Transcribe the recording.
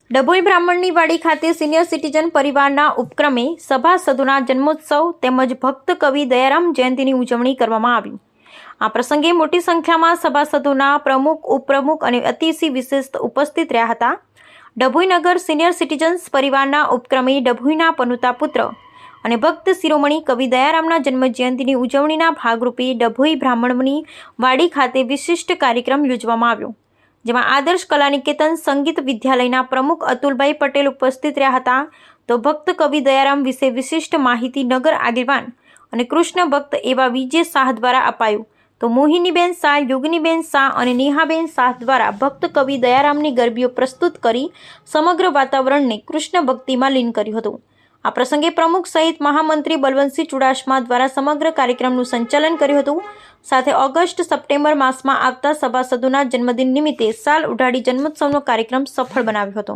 ડભોઈ બ્રાહ્મણની વાડી ખાતે સિનિયર સિટીઝન પરિવારના ઉપક્રમે સભાસદોના જન્મોત્સવ તેમજ ભક્ત કવિ દયારામ જયંતીની ઉજવણી કરવામાં આવી। આ પ્રસંગે મોટી સંખ્યામાં સભાસદોના પ્રમુખ, ઉપપ્રમુખ અને અતિથિ વિશેષ ઉપસ્થિત રહ્યા હતા। ડભોઈ નગર સિનિયર સિટીઝન્સ પરિવારના ઉપક્રમે ડભોઈના પનોતા પુત્ર અને ભક્ત શિરોમણી કવિ દયારામના જન્મ જયંતિની ઉજવણીના ભાગરૂપે ડભોઈ બ્રાહ્મણની વાડી ખાતે વિશિષ્ટ કાર્યક્રમ યોજવામાં આવ્યો, જેમાં આદર્શ કલા નિકેતન સંગીત વિદ્યાલયના પ્રમુખ અતુલભાઈ પટેલ ઉપસ્થિત રહ્યા હતા। તો ભક્ત કવિ દયારામ વિશે વિશિષ્ટ માહિતી નગર આગેવાન અને કૃષ્ણ ભક્ત એવા વિજય શાહ દ્વારા અપાયું। તો મોહિનીબેન શાહ, યોગિનીબેન શાહ અને નેહાબેન શાહ દ્વારા ભક્ત કવિ દયારામની ગરબીઓ પ્રસ્તુત કરી સમગ્ર વાતાવરણને કૃષ્ણ ભક્તિમાં લીન કર્યું હતું। આ પ્રસંગે પ્રમુખ સહિત મહામંત્રી બલવંતસિંહ ચુડાસમા દ્વારા સમગ્ર કાર્યક્રમનું સંચાલન કર્યું હતું। સાથે ઓગસ્ટ સપ્ટેમ્બર માસમાં આવતા સભાસદોના જન્મદિન નિમિત્તે સાલ ઉઢાડી જન્મોત્સવનો કાર્યક્રમ સફળ બનાવ્યો હતો।